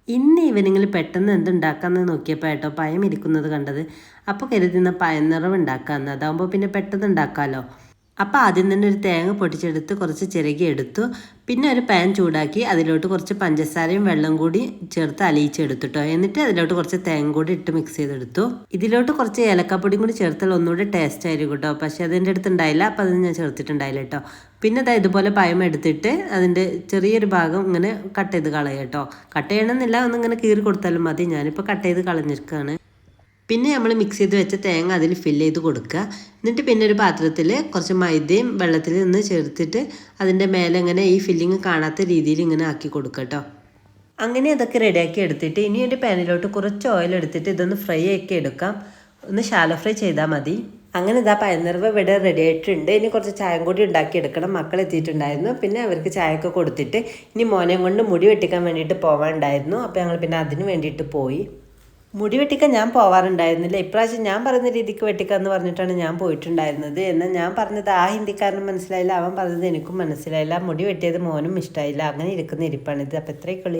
ഇന്ന് ഈവനിങ്ങിൽ പെട്ടെന്ന് എന്തുണ്ടാക്കാമെന്ന് നോക്കിയപ്പോൾ കേട്ടോ പഴം ഇരിക്കുന്നത് കണ്ടത്. അപ്പോൾ കരുതുന്ന പഴം നിറവ് ഉണ്ടാക്കാമെന്ന്. അതാകുമ്പോൾ പിന്നെ പെട്ടെന്ന് ഉണ്ടാക്കാമല്ലോ. അപ്പോൾ ആദ്യം തന്നെ ഒരു തേങ്ങ പൊട്ടിച്ചെടുത്ത് കുറച്ച് ചിരകി എടുത്തു. പിന്നെ ഒരു പാൻ ചൂടാക്കി അതിലോട്ട് കുറച്ച് പഞ്ചസാരയും വെള്ളം കൂടി ചേർത്ത് അലിയിച്ചെടുത്തിട്ടോ. എന്നിട്ട് അതിലോട്ട് കുറച്ച് തേങ്ങ കൂടി ഇട്ട് മിക്സ് ചെയ്തെടുത്തു. ഇതിലോട്ട് കുറച്ച് ഏലക്കാപ്പൊടിയും കൂടി ചേർത്താൽ ഒന്നുകൂടി ടേസ്റ്റ് ആയിരിക്കും കേട്ടോ. പക്ഷേ അതെൻ്റെ അടുത്ത് ഉണ്ടായില്ല, അപ്പോൾ അത് ഞാൻ ചേർത്തിട്ടുണ്ടായില്ല കേട്ടോ. പിന്നെ അതായത് ഇതുപോലെ പഴം എടുത്തിട്ട് അതിൻ്റെ ചെറിയൊരു ഭാഗം ഇങ്ങനെ കട്ട് ചെയ്ത് കളയാം കേട്ടോ. കട്ട് ചെയ്യണമെന്നില്ല, ഒന്നിങ്ങനെ കീറി കൊടുത്താലും മതി. ഞാനിപ്പോൾ കട്ട് ചെയ്ത് കളഞ്ഞിരിക്കുകയാണ്. പിന്നെ നമ്മൾ മിക്സ് ചെയ്ത് വെച്ച തേങ്ങ അതിൽ ഫില്ല് ചെയ്ത് കൊടുക്കുക. എന്നിട്ട് പിന്നെ ഒരു പാത്രത്തിൽ കുറച്ച് മൈദയും വെള്ളത്തിൽ നിന്ന് ചേർത്തിട്ട് അതിൻ്റെ മേലെ ഇങ്ങനെ ഈ ഫില്ലിങ് കാണാത്ത രീതിയിൽ ഇങ്ങനെ ആക്കി കൊടുക്കുക കേട്ടോ. അങ്ങനെ അതൊക്കെ റെഡിയാക്കി എടുത്തിട്ട് ഇനി ഒരു പാനിലോട്ട് കുറച്ച് ഓയിൽ എടുത്തിട്ട് ഇതൊന്ന് ഫ്രൈ ആക്കി എടുക്കാം. ഒന്ന് ഷാലോ ഫ്രൈ ചെയ്താൽ മതി. അങ്ങനെ ഇതാ പഴനിറവ് ഇവിടെ റെഡി ആയിട്ടുണ്ട്. ഇനി കുറച്ച് ചായം കൂടി ഉണ്ടാക്കിയെടുക്കണം. മക്കൾ എത്തിയിട്ടുണ്ടായിരുന്നു. പിന്നെ അവർക്ക് ചായയൊക്കെ കൊടുത്തിട്ട് ഇനി മോനെ കൊണ്ട് മുടി വെട്ടിക്കാൻ വേണ്ടിയിട്ട് പോകാനുണ്ടായിരുന്നു. അപ്പോൾ ഞങ്ങൾ പിന്നെ അതിന് വേണ്ടിയിട്ട് പോയി. മുടി വെട്ടിക്കാൻ ഞാൻ പോവാറുണ്ടായിരുന്നില്ല. ഇപ്രാവശ്യം ഞാൻ പറയുന്ന രീതിക്ക് വെട്ടിക്കാന്ന് പറഞ്ഞിട്ടാണ് ഞാൻ പോയിട്ടുണ്ടായിരുന്നത്. എന്നാൽ ഞാൻ പറഞ്ഞത് ആ ഹിന്ദിക്കാരനും മനസ്സിലായില്ല, അവൻ പറഞ്ഞത് എനിക്കും മനസ്സിലായില്ല. മുടി വെട്ടിയത് മോനും ഇഷ്ടമായില്ല. അങ്ങനെ ഇരിക്കുന്ന ഇരിപ്പാണിത്. അപ്പോൾ ഇത്രയൊക്കെ